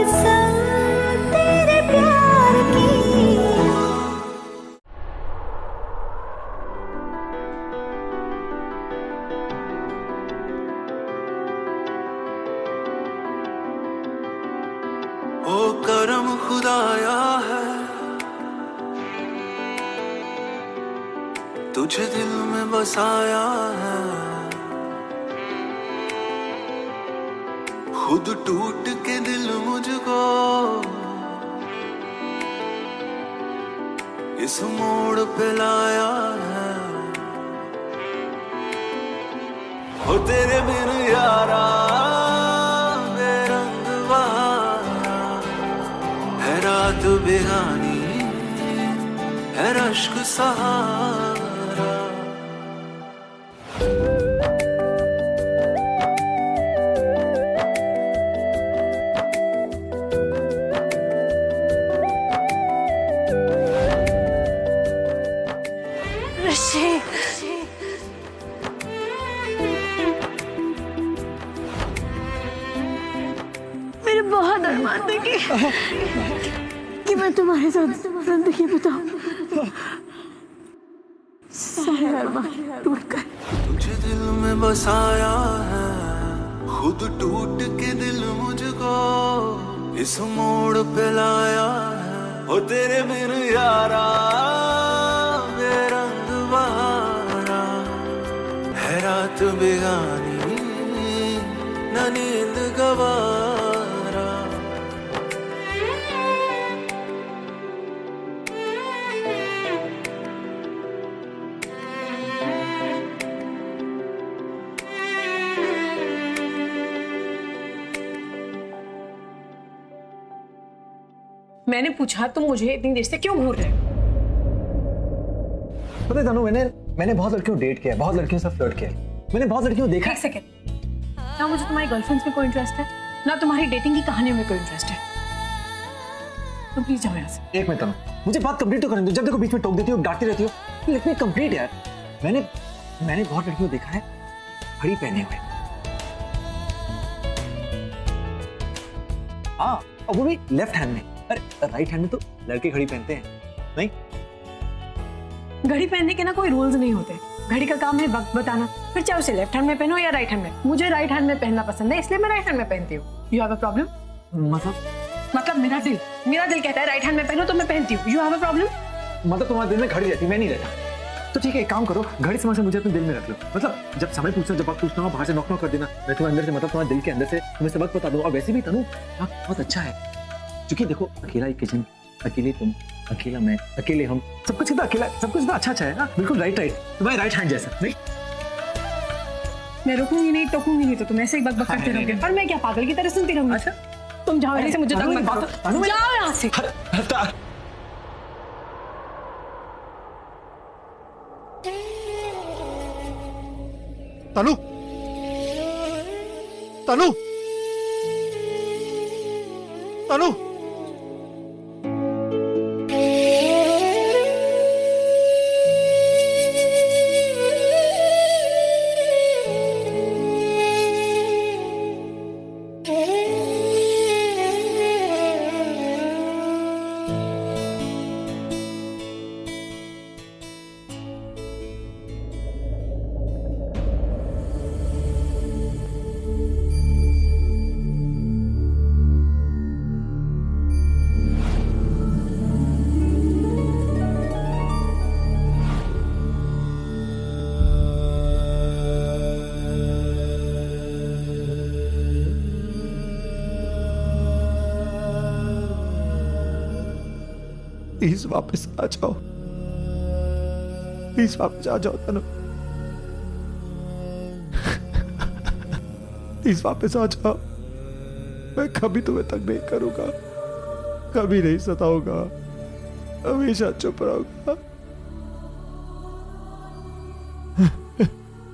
कसम तेरे प्यार की। ओ करम खुदाया है तुझे दिल में बसाया है, खुद टूट के दिल मुझको इस मोड़ पे लाया है। हो तेरे बिन यारा बेरंग बहारा है, रात बेगानी है रश्क सहारा। मेरे बहुत अरमान थे कि मैं तुम्हारे साथ जिंदगी बिताऊं। सारे अरमान टूट गए। तुझे दिल में बसाया है, खुद टूट के दिल मुझको इस मोड़ पे लाया है। हो तेरे बिन यारा बेरंग बहारा है, रात बेगानी न नींद गवारा। मैंने पूछा तुम मुझे इतनी देर से क्यों घूर रहे हो? पता है तनु, मैंने बहुत लड़कियों डेट किया है, बहुत लड़कियों से फ्लर्ट किया है, मैंने बहुत लड़कियों देखा। एक सेकंड, ना मुझे तुम्हारी गर्लफ्रेंड्स में कोई इंटरेस्ट है, ना तुम्हारी डेटिंग की कहानियों में कोई इंटरेस्ट है। तुम प्लीज जाओ यहाँ से। एक मिनट तनु, मुझे बात कंप्लीट तो करने दो। जब देखो बीच में टोक देती हो, डांटती रहती हो। लेट मी कंप्लीट यार। मैंने बहुत लड़कियों देखा है घड़ी पहने हुए, हाँ, और वो भी लेफ्ट हैंड में। अरे राइट हैंड में तो लड़के घड़ी पहनते हैं नहीं? घड़ी पहनने के ना कोई रूल्स नहीं होते। घड़ी का काम है वक्त बताना, फिर चाहे उसे लेफ्ट हैंड में पहनो या राइट हैंड में। मुझे राइट हैंड में पहनना पसंद है, इसलिए मैं राइट हैंड में पहनती हूँ। You have a problem? मतलब मेरा दिल कहता है राइट हैंड में पहनो तो मैं पहनती हूँ। You have a problem? मतलब तुम्हारे दिल में घड़ी रहती, मैं नहीं रहता। तो ठीक है, एक काम करो, घड़ी समय से मुझे अपने दिल में रख लो। मतलब जब समय पूछना, जब वक्त पूछना हो, बाहर से नॉक कर देना। मैं तुम्हारे अंदर से, मतलब तुम्हारे दिल के अंदर से तुम्हें सब वक्त बता दूँ। और वैसे भी तनु आप बहुत अच्छा है, क्योंकि देखो अकेला एक किचन, अकेले तुम, अकेला मैं, अकेले हम, सब कुछ इतना अकेला, सब कुछ इतना अच्छा है ना। बिल्कुल राइट तुम्हारे राइट हैंड जैसा। नहीं, मैं रुकूंगी नहीं, टोकूंगी नहीं, तो तुम ऐसे ही बक करते रहोगे। और मैं क्या पागल की तरह सुनती रहूंगी? अच्छा तुम जाओ यहाँ से, मुझे तंग मत करो। जाओ यहाँ से। तनु, तनु, तनु, प्लीज वापस आ जाओ, प्लीज वापस आ जाओ तनु, प्लीज वापस आ जाओ। मैं कभी तुम्हें तंग नहीं करूंगा, कभी नहीं सताऊंगा, हमेशा चुप रहूंगा।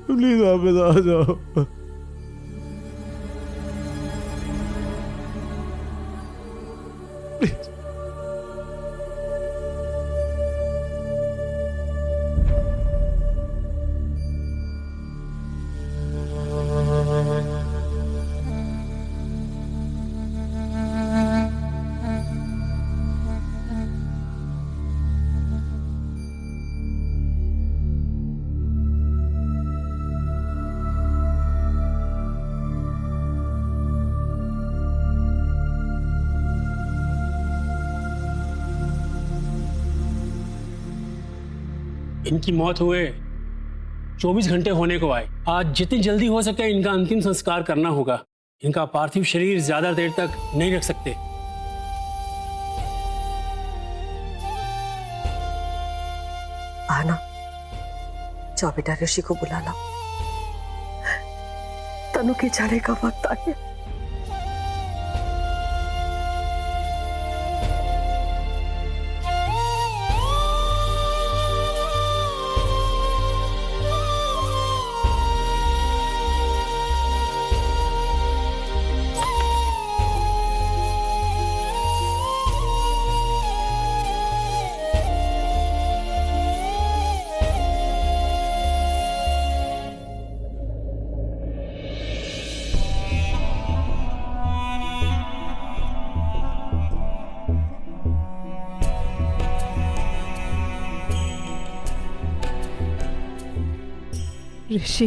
प्लीज वापस आ जाओ। इनकी मौत हुए 24 घंटे होने को आए। आज जितनी जल्दी हो सके इनका अंतिम संस्कार करना होगा। इनका पार्थिव शरीर ज्यादा देर तक नहीं रख सकते। आना, जाओ बेटा, ऋषि को बुला लो। तनु के जाने का वक्त आ गया। ऋषि,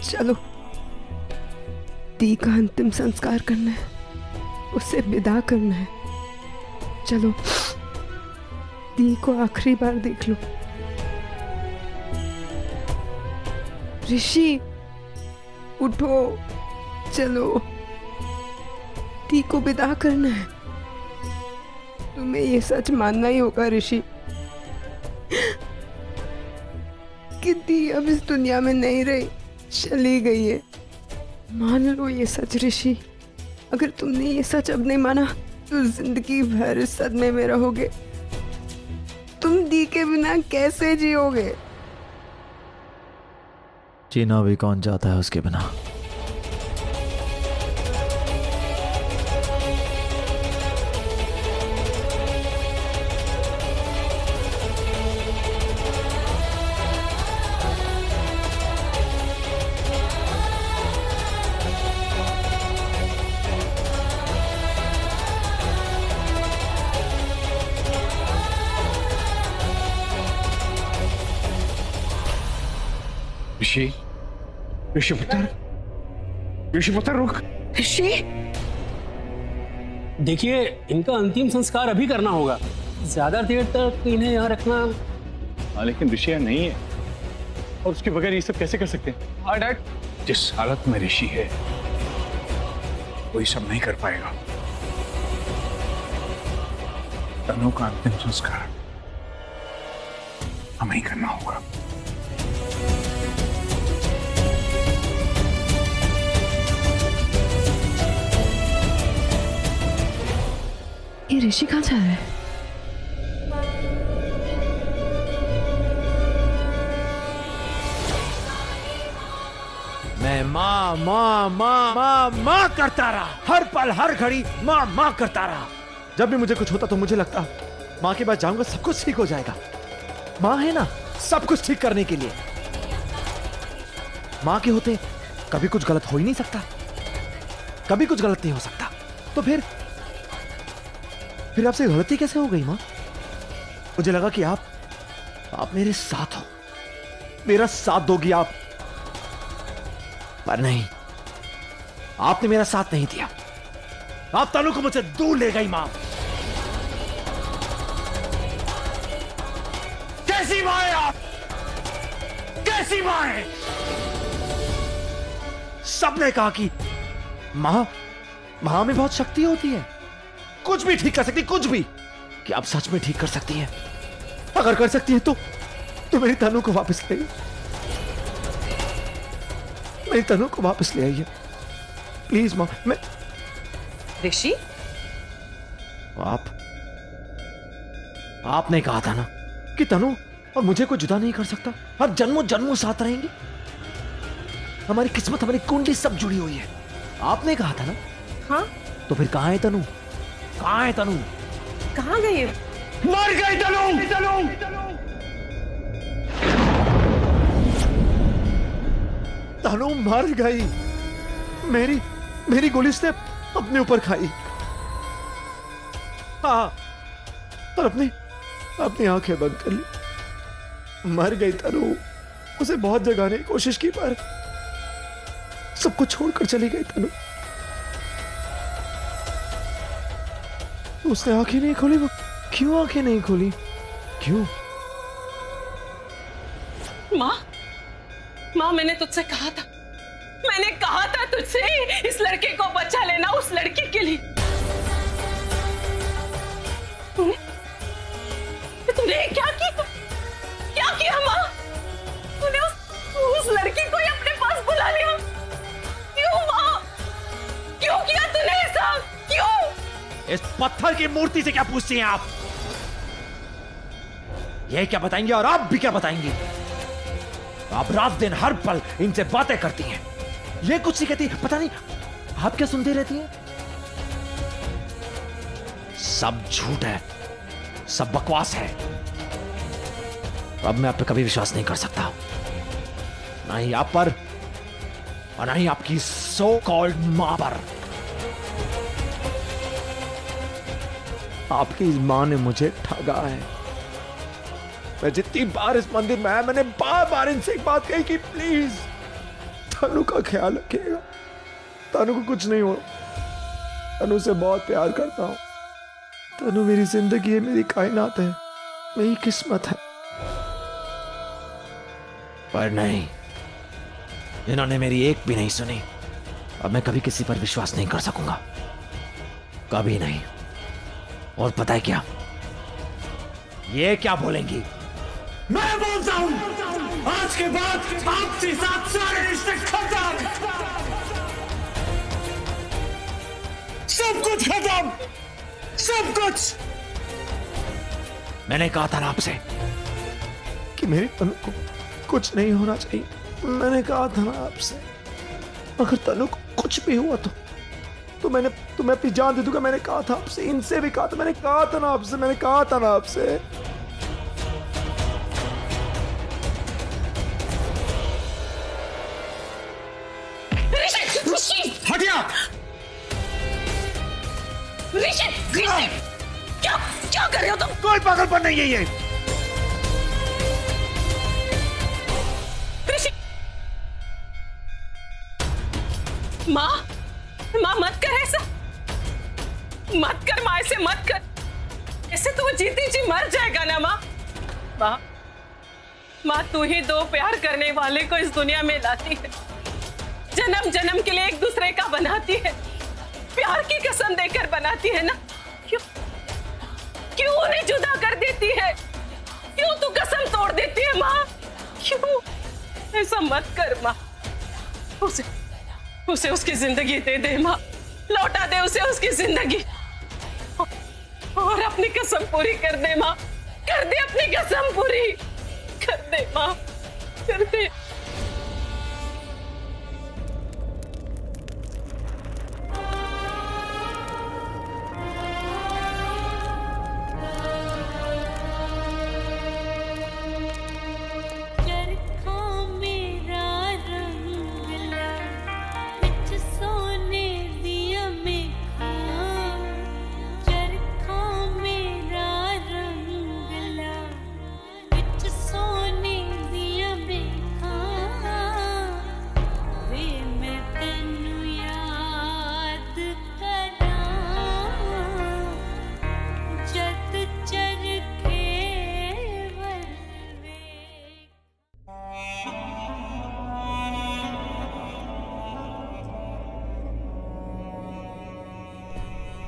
चलो, दी का अंतिम संस्कार करना है, उसे विदा करना है। चलो, दी को आखिरी बार देख लो। ऋषि, उठो, चलो, दी को विदा करना है। तुम्हें ये सच मानना ही होगा ऋषि कि दी अब इस दुनिया में नहीं रही, चली गई है। मान लो ये सच ऋषि। अगर तुमने ये सच अब नहीं माना तो जिंदगी भर इस सदमे में रहोगे। तुम दी के बिना कैसे जियोगे? जीना भी कौन चाहता है उसके बिना। ऋषि, ऋषि पुत्र रुक। ऋषि, देखिए, इनका अंतिम संस्कार अभी करना होगा। ज्यादा देर तक इन्हें यहाँ रखना। हाँ, लेकिन ऋषि यहाँ नहीं है और उसके बगैर ये सब कैसे कर सकते हैं? हाँ डैड, जिस हालत में ऋषि है वो ये सब नहीं कर पाएगा। तनु का अंतिम संस्कार हमें ही करना होगा। ये ऋषि कहाँ जा रहा है? मैं माँ माँ माँ माँ माँ करता रहा, हर पल हर घड़ी माँ माँ करता रहा। जब भी मुझे कुछ होता तो मुझे लगता माँ के पास जाऊंगा सब कुछ ठीक हो जाएगा। माँ है ना सब कुछ ठीक करने के लिए। माँ के होते कभी कुछ गलत हो ही नहीं सकता, कभी कुछ गलत नहीं हो सकता। तो फिर आपसे गलती कैसे हो गई माँ? मुझे लगा कि आप मेरे साथ हो, मेरा साथ दोगी आप, पर नहीं, आपने मेरा साथ नहीं दिया। आप तनु को मुझसे दूर ले गई मां। कैसी मां है आप? कैसी मां है? सबने कहा कि मां में बहुत शक्ति होती है, कुछ भी ठीक कर सकती, कुछ भी। कि आप सच में ठीक कर सकती हैं? अगर कर सकती है तो मेरी तनु को वापस ले आइए, मेरी तनु को वापस ले आइए प्लीज मां। मैं ऋषि, आपने कहा था ना कि तनु और मुझे कोई जुदा नहीं कर सकता, हर जन्मों जन्मों साथ रहेंगे। हमारी किस्मत, हमारी कुंडली सब जुड़ी हुई है, आपने कहा था ना। हाँ, तो फिर कहां है तनु? कहां है तनु? कहाँ गई? मर गई तनु। तनु मर गई। मेरी गोली उसने अपने ऊपर खाई। हाँ, और अपनी आंखें बंद कर ली। मर गई तनु। उसे बहुत जगाने की कोशिश की पर सब कुछ छोड़कर चली गई तनु। उसने आंखें नहीं खोली। वो क्यों आंखें नहीं खोली? क्यों? माँ, माँ मैंने तुझसे कहा था, मैंने कहा था तुझसे इस लड़के को बचा लेना उस लड़की के लिए। तूने क्या किया? क्या किया माँ? तूने उस लड़की को ही अपने पास बुला लिया। क्यों माँ? क्यों किया तूने ऐसा? क्यों? इस पत्थर की मूर्ति से क्या पूछती हैं आप? ये क्या बताएंगे और आप भी क्या बताएंगी? आप रात दिन हर पल इनसे बातें करती हैं, ये कुछ नहीं कहती, पता नहीं आप क्या सुनती रहती हैं? सब झूठ है, सब बकवास है। अब मैं आप पे कभी विश्वास नहीं कर सकता, ना ही आप पर और ना ही आपकी सो कॉल्ड मां पर। आपकी इस मां ने मुझे ठगा है। मैं जितनी बार इस मंदिर में आया, मैंने बार बार इनसे एक बात कही कि प्लीज तनु का ख्याल रखिएगा, तनु को कुछ नहीं हो। तनु से बहुत प्यार करता हूं, तनु मेरी जिंदगी है, मेरी कायनात है, मेरी किस्मत है। पर नहीं, इन्होंने मेरी एक भी नहीं सुनी। अब मैं कभी किसी पर विश्वास नहीं कर सकूंगा, कभी नहीं। और पता है क्या, ये क्या बोलेंगी? मैं बोलता हूं आज के बाद आपके साथ सारे रिश्ते खत्म, सब कुछ खत्म, सब कुछ। मैंने कहा था ना आपसे कि मेरे तनु को कुछ नहीं होना चाहिए। मैंने कहा था ना आपसे, अगर तनु को कुछ भी हुआ तो मैं अपनी जान दे दूंगा। मैंने कहा था आपसे, इनसे भी कहा था, मैंने कहा था ना आपसे, मैंने कहा था ना आपसे। हटिया! क्या कर रहे हो तुम? कोई पागलपन नहीं है ये। माँ मत कर ऐसा, मत कर माँ, ऐसे मत कर। ऐसे तो वो जीती जी मर जाएगा ना माँ। माँ तू ही दो प्यार करने वाले को इस दुनिया में लाती है, जन्म जन्म के लिए एक दूसरे का बनाती है, प्यार की कसम देकर बनाती है ना। क्यों उन्हें जुदा कर देती है? क्यों तू कसम तोड़ देती है माँ? क्यों? ऐसा मत कर माँ। उसे उसकी जिंदगी दे दे माँ, लौटा दे उसे उसकी जिंदगी, और अपनी कसम पूरी कर दे माँ, कर दे अपनी कसम पूरी, कर दे माँ, कर दे।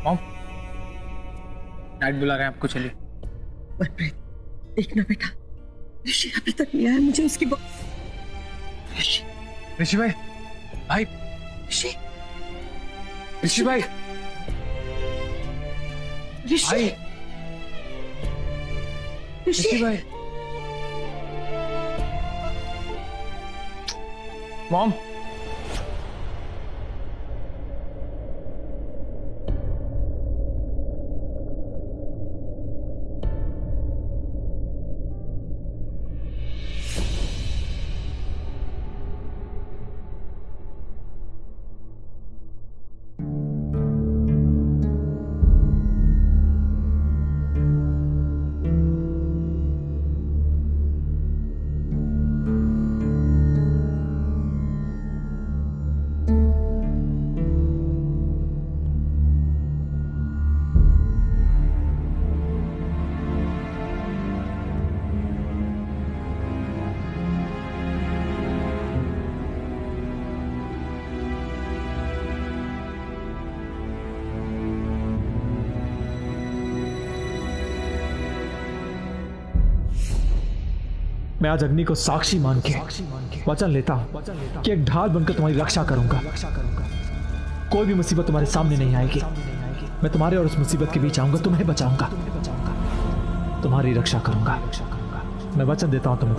मॉम, डैड बुला रहे हैं आपको, चलिए। देखना बेटा, ऋषि अभी तक नहीं आया, मुझे उसकी ऋषि भाई, ऋषि भाई, ऋषि भाई, मॉम। मैं आज अग्नि को साक्षी मान के वचन लेता हूँ कि एक ढाल बनकर तुम्हारी रक्षा करूंगा। कोई भी मुसीबत तुम्हारे सामने नहीं आएगी। मैं तुम्हारे और उस मुसीबत के बीच आऊंगा, तुम्हें बचाऊंगा, तुम्हारी रक्षा करूंगा। मैं वचन देता हूं तुम्हें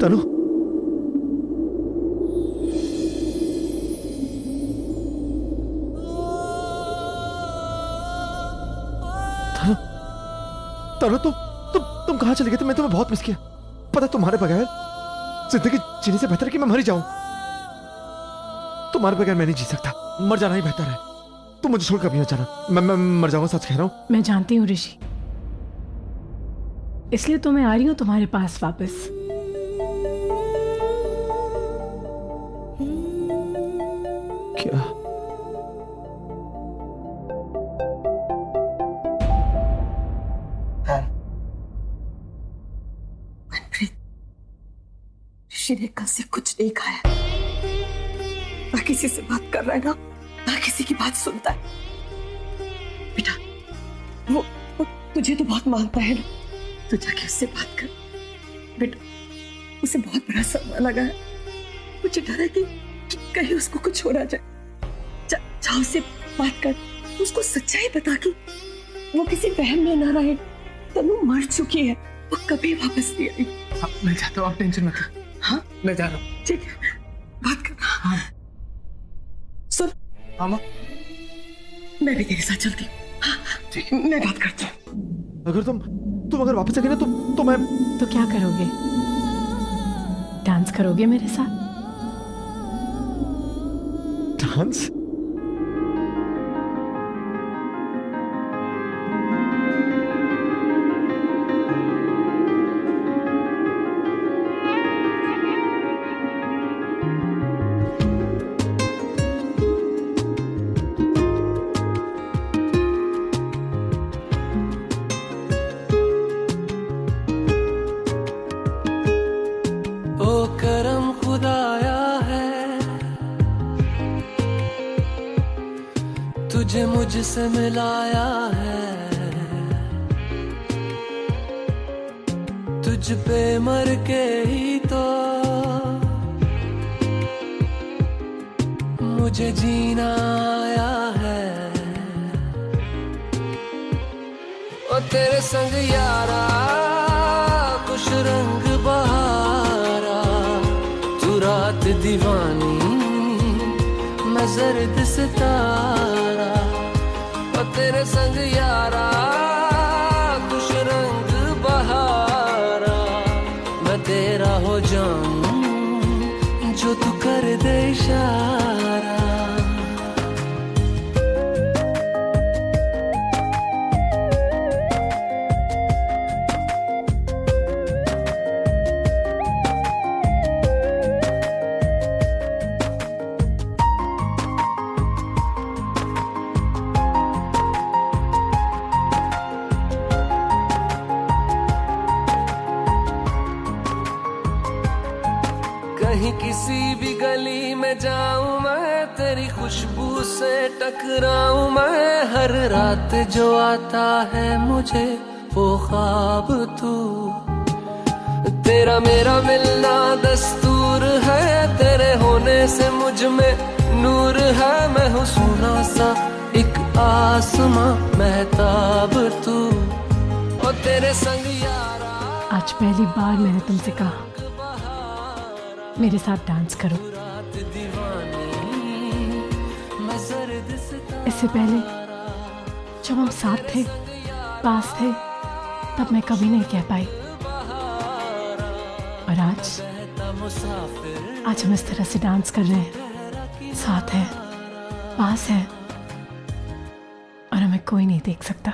तनु। तनु, तनु, तुम कहां चले गए थे? मैं तुम्हें बहुत मिस किया। पता तुम्हारे बगैर जिंदगी जीने से बेहतर है कि मैं मर ही जाऊं। तुम्हारे बगैर मैं नहीं जी सकता। मर जाना ही बेहतर है। तुम मुझे छोड़ कभी मत जाना। मैं मर जाऊंगा, सच कह रहा हूं। मैं जानती हूँ ऋषि, इसलिए तो मैं आ रही हूँ तुम्हारे पास वापस। क्या? मनप्रीत, ऋषि ने कल से कुछ नहीं खाया, ना किसी से बात कर रहा है, ना किसी की बात सुनता है। बेटा, वो तुझे तो बहुत मानता है ना, तू जाके उससे बात कर। बेटा, उसे बहुत बड़ा सदमा लगा है। मुझे डर है कि कहीं उसको कुछ हो ना जाए। जा उससे बात कर, उसको सच्चाई बता कि वो किसी वहम में ना रहे। तनु मर चुकी है, वो कभी वापस नहीं आएगी। मैं जाता हूँ, आप टेंशन मत लो। हाँ, मैं जा रहा हूँ। ठीक है, बात कर। हाँ सुन, मामा, मैं भी तेरे साथ चलती हूँ। हाँ, मैं बात करती हूँ। अगर तुम अगर वापस आ गए ना तो मैं तो क्या करोगे? डांस करोगे मेरे साथ? डांस? ओ करम खुदाया है, तुझे मुझसे मिलाया है। तुझ पे मर के ही तो मुझे जीना आया है। ओ तेरे संग यारा खुश रंग बहारा, तू रात दीवानी मैं जर्द सितारा। ओ तेरे संग यारा खुश रंग बहारा, मैं तेरा हो जाऊं जो तू कर दे इशारा। कहीं किसी भी गली में जाऊं मैं, तेरी खुशबू से टकराऊं मैं। हर रात जो आता है मुझे वो ख्वाब तू, तेरा मेरा मिलना दस्तूर है। तेरे होने से मुझ में नूर है, मैं हूँ सोना सा एक आसमां महताब तू। और तेरे संग यारा आज पहली बार मैंने तुमसे कहा मेरे साथ डांस करो। इससे पहले जब हम साथ थे, पास थे, तब मैं कभी नहीं कह पाई। और आज हम इस तरह से डांस कर रहे हैं, साथ है, पास है, और हमें कोई नहीं देख सकता।